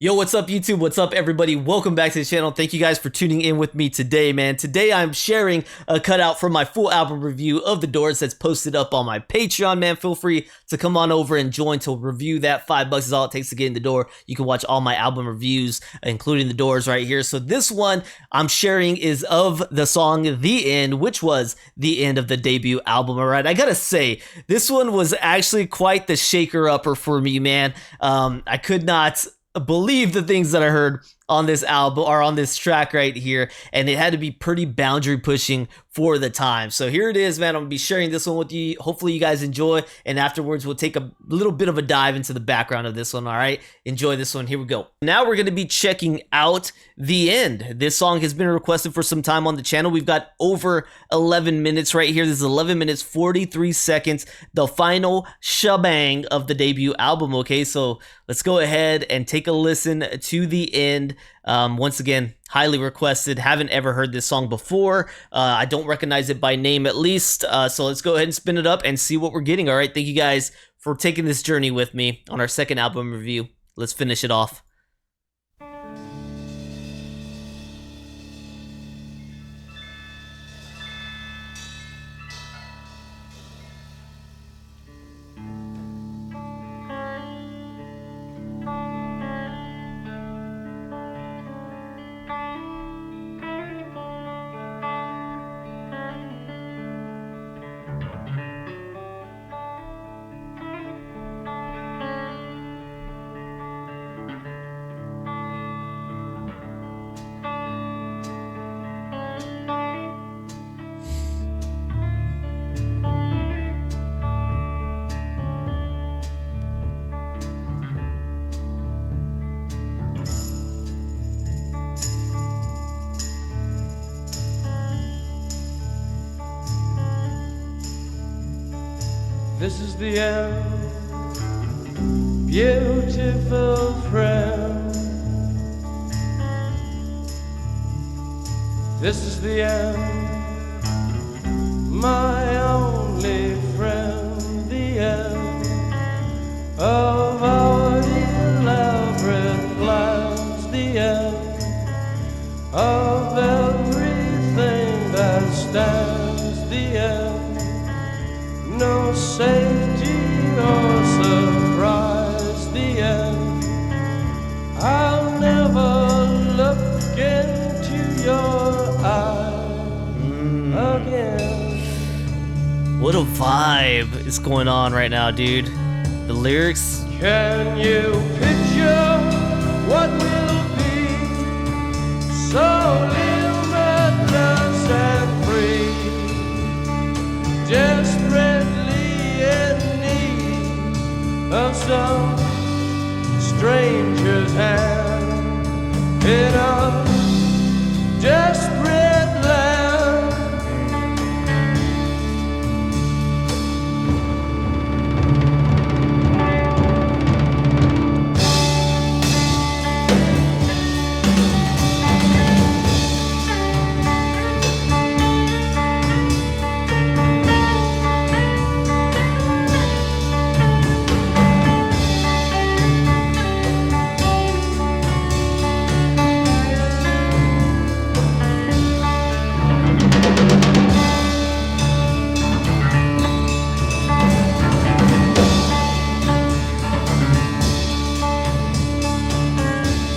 Yo, what's up YouTube? What's up everybody? Welcome back to the channel. Thank you guys for tuning in with me today, man. Today I'm sharing a cutout from my full album review of The Doors that's posted up on my Patreon, man. Feel free to come on over and join to review that. $5 is all it takes to get in the door. You can watch all my album reviews, including The Doors right here. So this one I'm sharing is of the song The End, which was the end of the debut album. All right, I gotta say, this one was actually quite the shaker-upper for me, man. I could not believe the things that I heard on this album or on this track right here, and it had to be pretty boundary pushing for the time. So here it is, man. I'm gonna be sharing this one with you. Hopefully you guys enjoy, and afterwards we'll take a little bit of a dive into the background of this one. All right, enjoy this one. Here we go. Now we're gonna be checking out The End. This song has been requested for some time on the channel. We've got over 11 minutes right here. This is 11 minutes 43 seconds, the final shebang of the debut album. Okay, so let's go ahead and take a listen to The End. Once again, highly requested. Haven't ever heard this song before. I don't recognize it by name at least. So let's go ahead and spin it up and see what we're getting. All right, thank you guys for taking this journey with me on our second album review. Let's finish it off. This is the end, beautiful friend. This is the end, my only friend. The end of our elaborate plans. The end of everything that stands. The end, no safety or surprise. The end, I'll never look into your eyes again. What a vibe is going on right now, dude. The lyrics. Can you picture what will be so limitless and free? Desperately in need of some stranger's hand in a desperate land.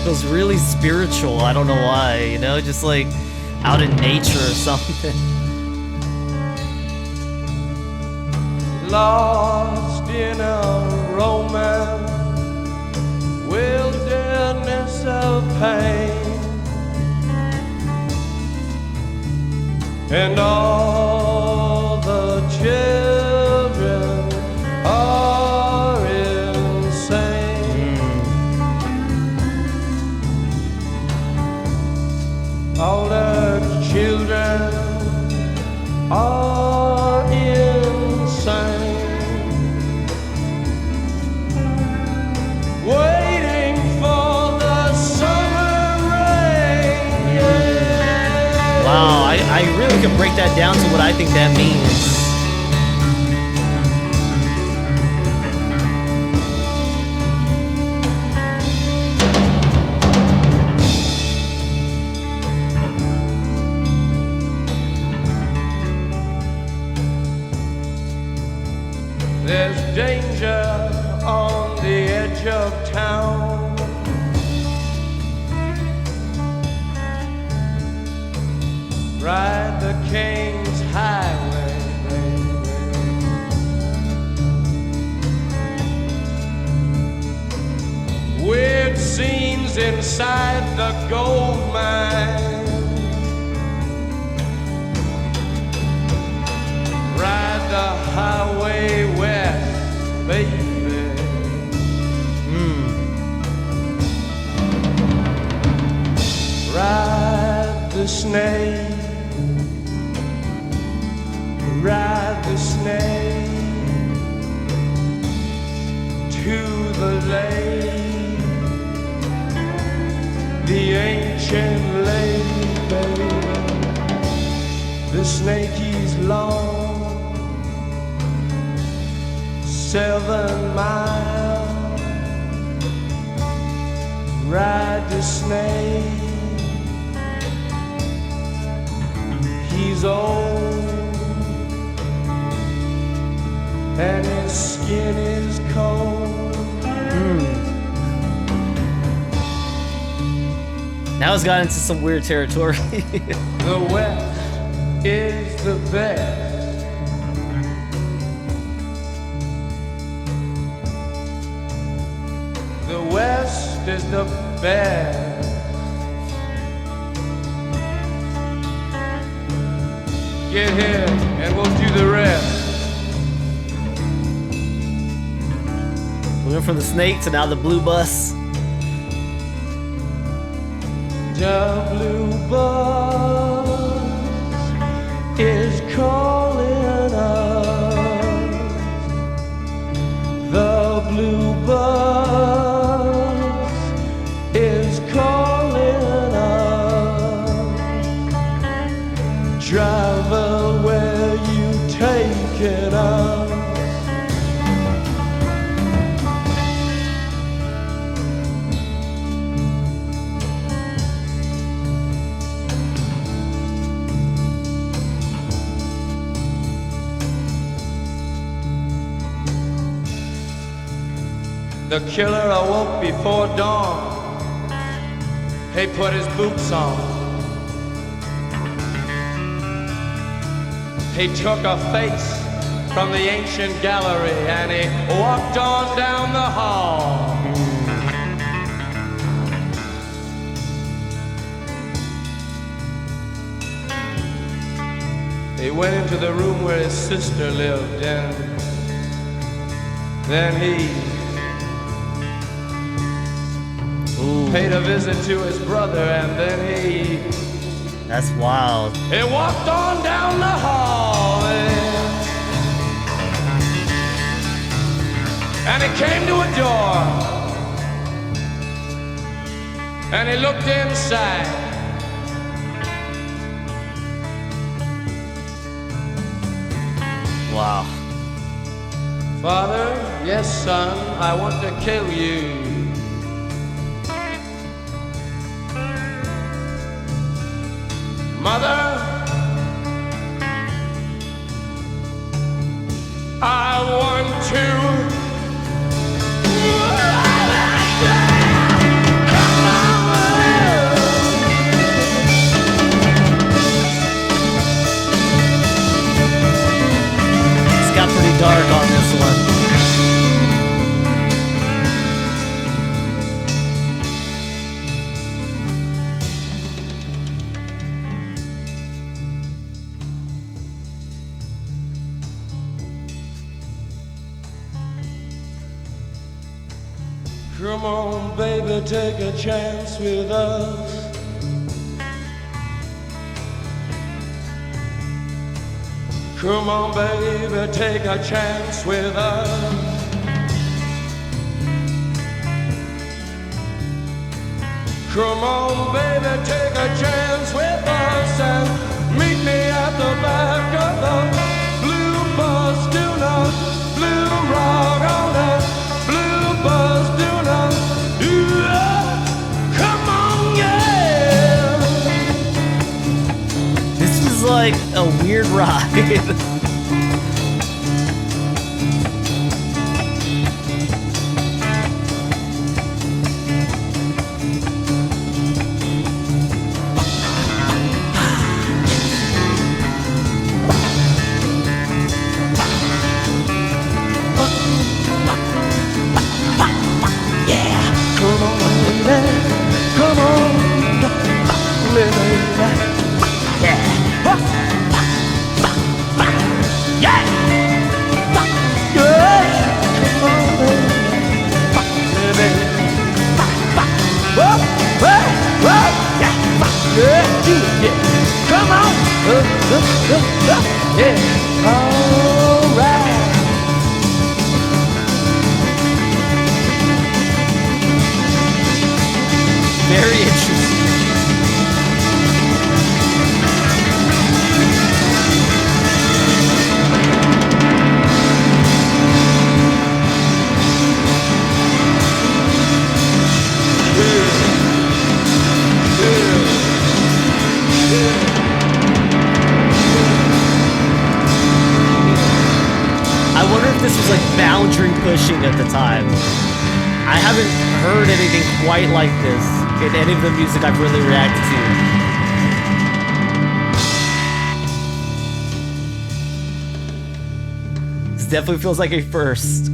Feels really spiritual. I don't know why, you know, just like out in nature or something. Lost in a romance, wilderness of pain, and all the children are insane. All the children are insane, waiting for the summer rain. Yeah. Wow, I really could break that down to what I think that means. he's inside the gold mine. Ride the highway west, baby. Ride the snake, ride the snake to the lake, the ancient lake, baby. The snake is long, 7 miles. Ride the snake. He's old and his skin is cold. Now it's got into some weird territory. The West is the best. The West is the best. Get here and we'll do the rest. We went from the snake to now the blue bus. The blue bus is calling us. The blue bus is calling us. Driver, where you taking us? The killer awoke before dawn. He put his boots on. He took a face from the ancient gallery and he walked on down the hall. He went into the room where his sister lived, and then he paid a visit to his brother, and then he That's wild. walked on down the hall, and he came to a door, and he looked inside. Wow. Father, yes, son, I want to kill you. Mother, I want to. It's got pretty dark on this one. Come on, baby, take a chance with us. Come on, baby, take a chance with us. Come on, baby, take a chance with us and meet me at the back of the blue bus. Do not blue rock on that blue bus. Do not. Come on, yeah. This is like a weird ride. Come on, baby. Yeah, do it, yeah. Come on. Yeah. All right. Very interesting. I wonder if this was like boundary pushing at the time. I haven't heard anything quite like this in any of the music I've really reacted to. This definitely feels like a first.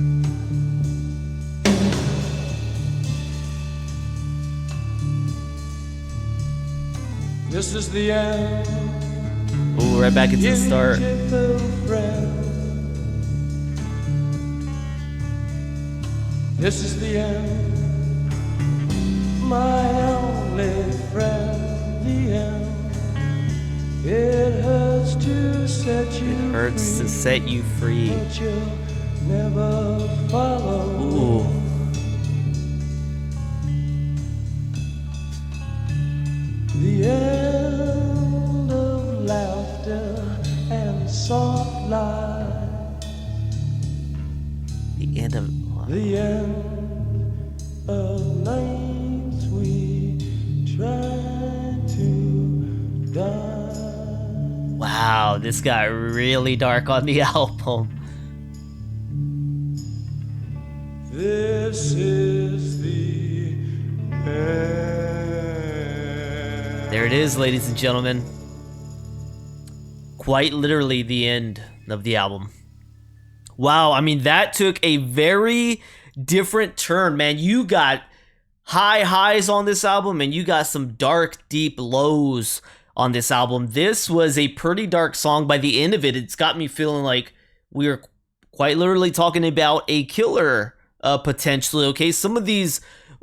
This is the end. Ooh, right back into the start. This is the end, my only friend, the end. It hurts to set you It hurts free, to set you free. but you'll never follow. Ooh. The end of laughter and soft lies. The end of... The end of nights we tried to die. Wow, this got really dark on the album. This is the end. There it is, ladies and gentlemen. Quite literally the end of the album. Wow, I mean, that took a very different turn, man. You got high highs on this album, and you got some dark, deep lows on this album. This was a pretty dark song. By the end of it, it's got me feeling like we are quite literally talking about a killer, potentially, okay? Some of these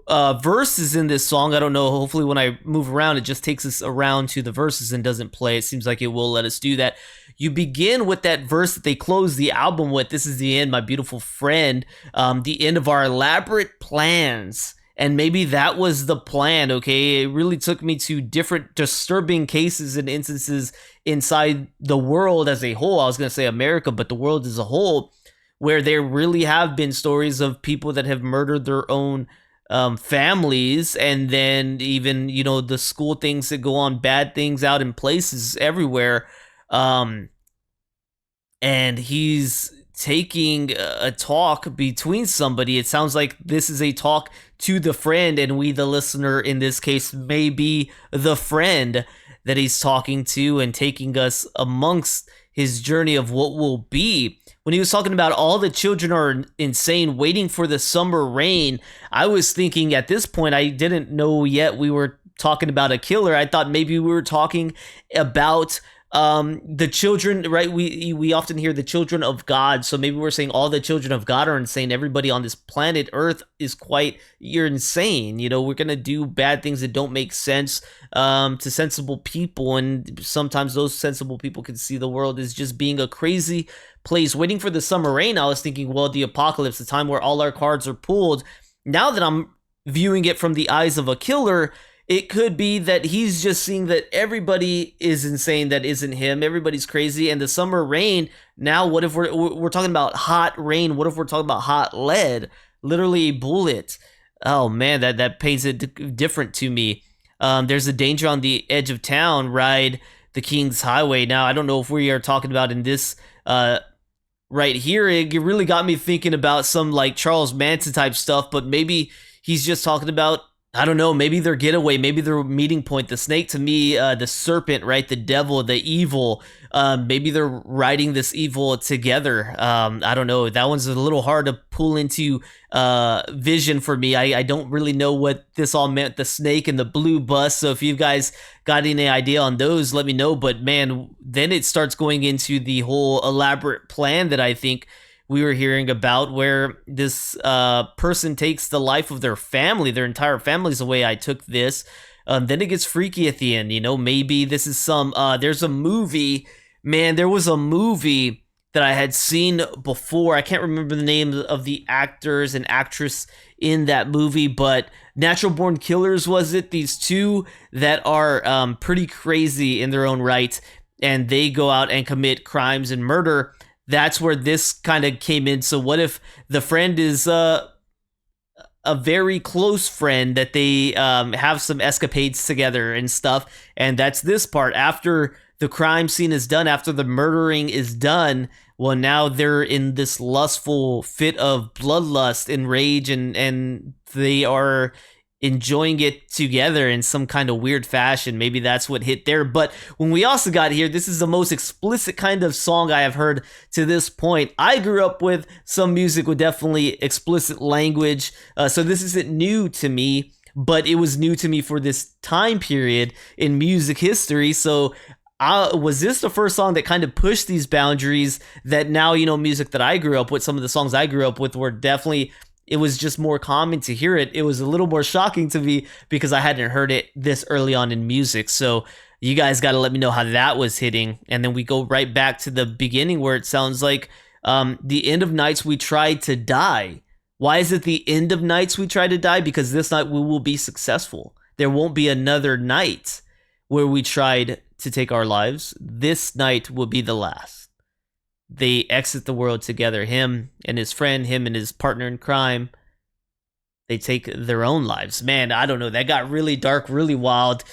verses in this song, I don't know, hopefully when I move around, it just takes us around to the verses and doesn't play. It seems like it will let us do that. You begin with that verse that they close the album with. This is the end, my beautiful friend. The end of our elaborate plans. And maybe that was the plan, okay? It really took me to different disturbing cases and instances inside the world as a whole. I was going to say America, but the world as a whole, where there really have been stories of people that have murdered their own families, and then even, you know, the school things that go on, bad things out in places everywhere. And he's taking a talk between somebody. It sounds like this is a talk to the friend, and we, the listener, in this case, may be the friend that he's talking to and taking us amongst his journey of what will be. When he was talking about all the children are insane, waiting for the summer rain, I was thinking at this point, I didn't know yet we were talking about a killer. I thought maybe we were talking about the children, right? We often hear the children of God. So maybe we're saying all the children of God are insane. Everybody on this planet Earth is you're insane. You know, we're going to do bad things that don't make sense to sensible people. And sometimes those sensible people can see the world as just being a crazy place. Waiting for the summer rain, I was thinking, well, the apocalypse, the time where all our cards are pulled. Now that I'm viewing it from the eyes of a killer, it could be that he's just seeing that everybody is insane that isn't him. Everybody's crazy. And the summer rain, now what if we're talking about hot rain? What if we're talking about hot lead? Literally a bullet. Oh man, that paints it different to me. There's a danger on the edge of town. Ride the King's Highway. Now, I don't know if we are talking about in this right here. It really got me thinking about some like Charles Manson type stuff, but maybe he's just talking about, I don't know, maybe their getaway, maybe their meeting point. The snake, to me, the serpent, right? The devil, the evil. Maybe they're riding this evil together. I don't know. That one's a little hard to pull into vision for me. I don't really know what this all meant, the snake and the blue bus. So if you guys got any idea on those, let me know. But man, then it starts going into the whole elaborate plan that I think we were hearing about, where this person takes the life of their family, their entire family's away. I took this. Then it gets freaky at the end. You know, maybe this is some. There's a movie, man. There was a movie that I had seen before. I can't remember the name of the actors and actress in that movie, but Natural Born Killers, was it? These two that are pretty crazy in their own right, and they go out and commit crimes and murder. That's where this kind of came in. So what if the friend is a very close friend that they have some escapades together and stuff, and that's this part. After the crime scene is done, after the murdering is done, well, now they're in this lustful fit of bloodlust and rage, and they are enjoying it together in some kind of weird fashion. Maybe that's what hit there. But when we also got here, this is the most explicit kind of song I have heard to this point. I grew up with some music with definitely explicit language, so this isn't new to me, but it was new to me for this time period in music history. So was this the first song that kind of pushed these boundaries that now, you know, music that I grew up with, some of the songs I grew up with were definitely, it was just more common to hear it. It was a little more shocking to me because I hadn't heard it this early on in music. So you guys got to let me know how that was hitting. And then we go right back to the beginning where it sounds like the end of nights we tried to die. Why is it the end of nights we try to die? Because this night we will be successful. There won't be another night where we tried to take our lives. This night will be the last. They exit the world together. Him and his friend, him and his partner in crime. They take their own lives. Man, I don't know. That got really dark, really wild.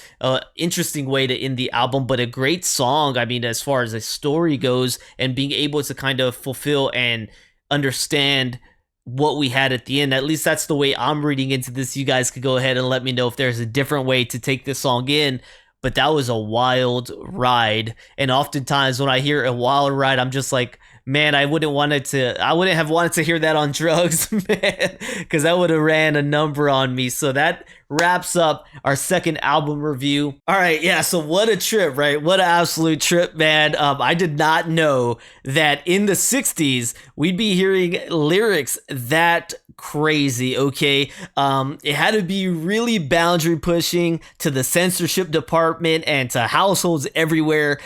Interesting way to end the album, but a great song. I mean, as far as a story goes, and being able to kind of fulfill and understand what we had at the end. At least that's the way I'm reading into this. You guys could go ahead and let me know if there's a different way to take this song in. But that was a wild ride. And oftentimes when I hear a wild ride, I'm just like, man, I wouldn't have wanted to hear that on drugs, man, because that would have ran a number on me. So that wraps up our second album review. All right, yeah, so what a trip, right? What an absolute trip, man. I did not know that in the 60s, we'd be hearing lyrics that crazy, okay? It had to be really boundary pushing to the censorship department and to households everywhere.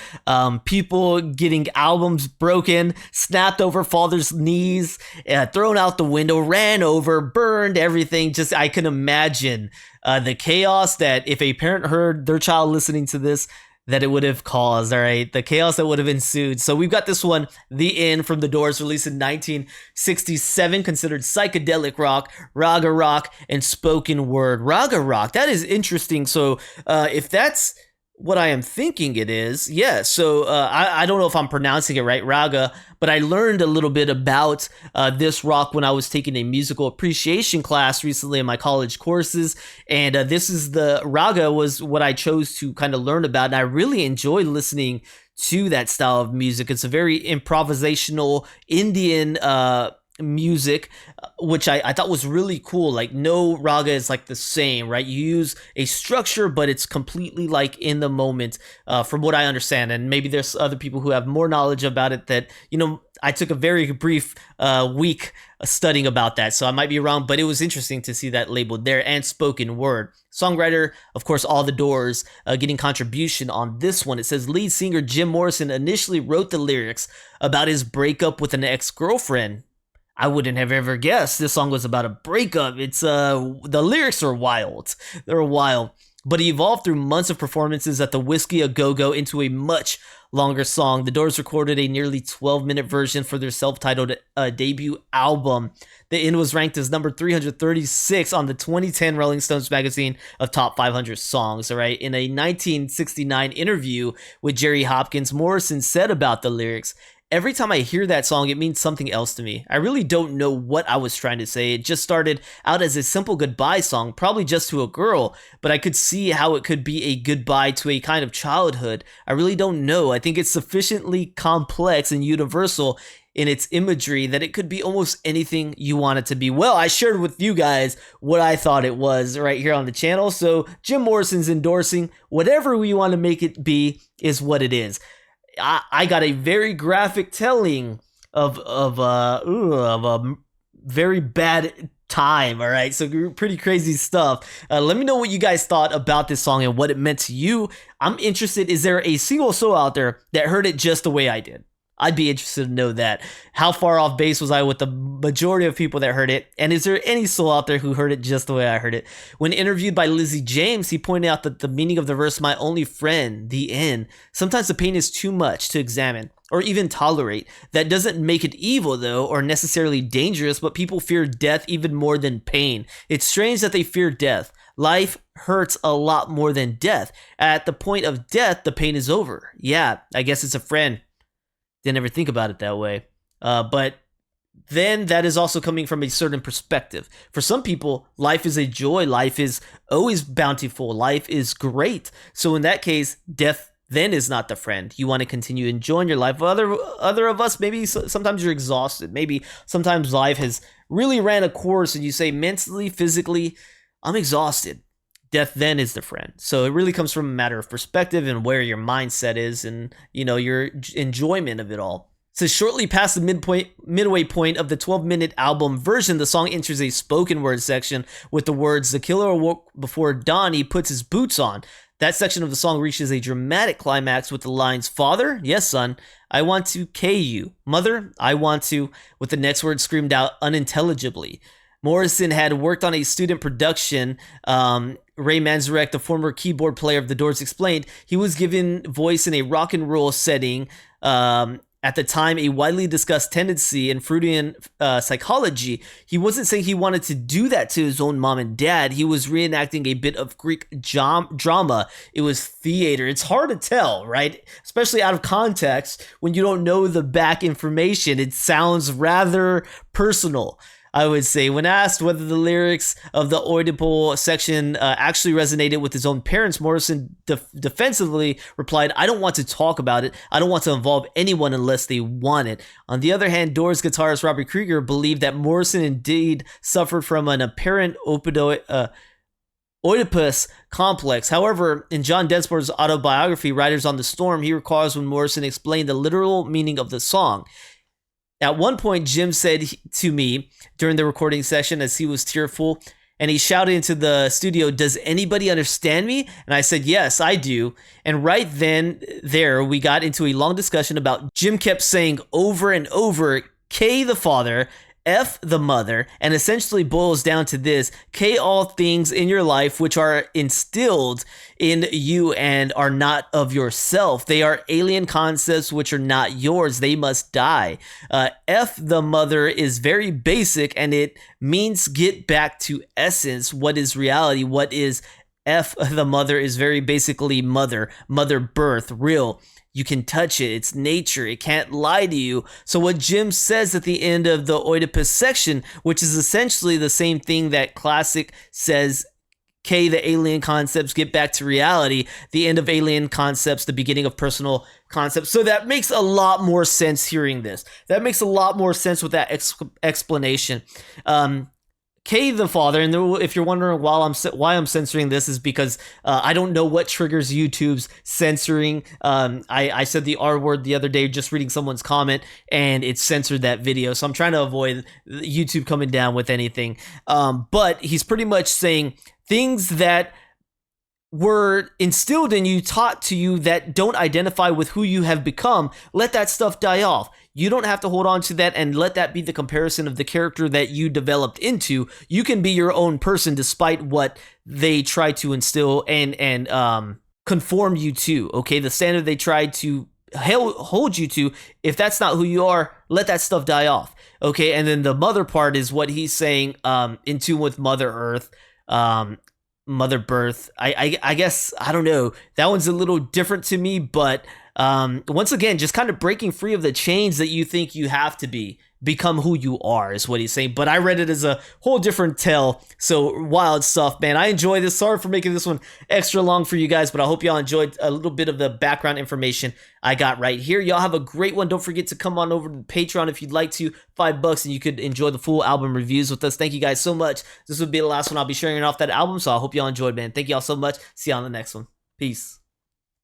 People getting albums broken, snapped over father's knees, thrown out the window, ran over, burned, everything. Just, I can imagine the chaos that if a parent heard their child listening to this, that it would have caused, all right? The chaos that would have ensued. So we've got this one, The End from The Doors, released in 1967, considered psychedelic rock, raga rock, and spoken word. Raga rock, that is interesting. So if that's what I am thinking it is, yeah, so I don't know if I'm pronouncing it right, raga, but I learned a little bit about this rock when I was taking a musical appreciation class recently in my college courses, and this is the raga was what I chose to kind of learn about, and I really enjoy listening to that style of music. It's a very improvisational Indian music, which I thought was really cool. Like, no raga is like the same, right? You use a structure, but it's completely like in the moment, from what I understand. And maybe there's other people who have more knowledge about it that, you know, I took a very brief week studying about that, so I might be wrong, but it was interesting to see that labeled there. And spoken word. Songwriter, of course, All the Doors, getting contribution on this one. It says lead singer Jim Morrison initially wrote the lyrics about his breakup with an ex-girlfriend. I wouldn't have ever guessed this song was about a breakup. It's the lyrics are wild. They're wild. But it evolved through months of performances at the Whiskey A Go-Go into a much longer song. The Doors recorded a nearly 12-minute version for their self-titled debut album. The End was ranked as number 336 on the 2010 Rolling Stones magazine of top 500 songs. All right. In a 1969 interview with Jerry Hopkins, Morrison said about the lyrics, "Every time I hear that song, it means something else to me. I really don't know what I was trying to say. It just started out as a simple goodbye song, probably just to a girl, but I could see how it could be a goodbye to a kind of childhood. I really don't know. I think it's sufficiently complex and universal in its imagery that it could be almost anything you want it to be." Well, I shared with you guys what I thought it was right here on the channel. So Jim Morrison's endorsing whatever we want to make it be is what it is. I got a very graphic telling of a very bad time. All right, so pretty crazy stuff. Let me know what you guys thought about this song and what it meant to you. I'm interested, is there a single soul out there that heard it just the way I did? I'd be interested to know that. How far off base was I with the majority of people that heard it? And is there any soul out there who heard it just the way I heard it? When interviewed by Lizzie James, he pointed out that the meaning of the verse, "My only friend, the end," sometimes the pain is too much to examine or even tolerate. That doesn't make it evil, though, or necessarily dangerous, but people fear death even more than pain. It's strange that they fear death. Life hurts a lot more than death. At the point of death, the pain is over. Yeah, I guess it's a friend. Didn't ever think about it that way. But then that is also coming from a certain perspective. For some people, life is a joy. Life is always bountiful. Life is great. So in that case, death then is not the friend. You want to continue enjoying your life. Other of us, maybe sometimes you're exhausted. Maybe sometimes life has really ran a course and you say mentally, physically, I'm exhausted. Death then is the friend. So it really comes from a matter of perspective and where your mindset is and, your enjoyment of it all. So shortly past the midway point of the 12-minute album version, the song enters a spoken word section with the words, "The killer awoke before dawn, he puts his boots on." That section of the song reaches a dramatic climax with the lines, "Father, yes, son, I want to K you. Mother, I want to," with the next word screamed out unintelligibly. Morrison had worked on a student production. Ray Manzarek, the former keyboard player of The Doors, explained he was given voice in a rock and roll setting. At the time, a widely discussed tendency in Freudian psychology. He wasn't saying he wanted to do that to his own mom and dad. He was reenacting a bit of Greek drama. It was theater. It's hard to tell, right? Especially out of context when you don't know the back information. It sounds rather personal, I would say. When asked whether the lyrics of the Oedipal section actually resonated with his own parents, Morrison defensively replied, "I don't want to talk about it. I don't want to involve anyone unless they want it." On the other hand, Doors guitarist Robbie Krieger believed that Morrison indeed suffered from an apparent Oedipus complex. However, in John Densmore's autobiography, Riders on the Storm, he recalls when Morrison explained the literal meaning of the song. At one point, Jim said to me during the recording session as he was tearful, and he shouted into the studio, "Does anybody understand me?" And I said, "Yes, I do." And right then, we got into a long discussion about Jim kept saying over and over, K the father, F the mother, and essentially boils down to this: K all things in your life which are instilled in you and are not of yourself. They are alien concepts which are not yours. They must die. F the mother is very basic, and it means get back to essence. What is reality? What is F the mother is very basically mother birth, real. You can touch it. It's nature. It can't lie to you. So what Jim says at the end of the Oedipus section, which is essentially the same thing that Classic says, K, the alien concepts, get back to reality, the end of alien concepts, the beginning of personal concepts. So that makes a lot more sense hearing this. That makes a lot more sense with that explanation. K the father, and if you're wondering why I'm censoring this, is because I don't know what triggers YouTube's censoring. I said the R word the other day just reading someone's comment, and it censored that video. So I'm trying to avoid YouTube coming down with anything. But he's pretty much saying things that were instilled in you, taught to you, that don't identify with who you have become. Let that stuff die off. You don't have to hold on to that and let that be the comparison of the character that you developed into. You can be your own person despite what they try to instill and conform you to. Okay, the standard they tried to hold you to. If that's not who you are, let that stuff die off. Okay, and then the mother part is what he's saying, in tune with Mother Earth, Mother Birth. I guess, I don't know. That one's a little different to me, but once again, just kind of breaking free of the chains that you think you have to become who you are is what he's saying. But I read it as a whole different tale. So wild stuff, man. I enjoy this. Sorry for making this one extra long for you guys, but I hope y'all enjoyed a little bit of the background information I got right here. Y'all have a great one. Don't forget to come on over to Patreon if you'd like to. $5 and you could enjoy the full album reviews with us. Thank you guys so much. This would be the last one I'll be sharing off that album, so I hope y'all enjoyed, man. Thank y'all so much. See y'all on the next one. Peace.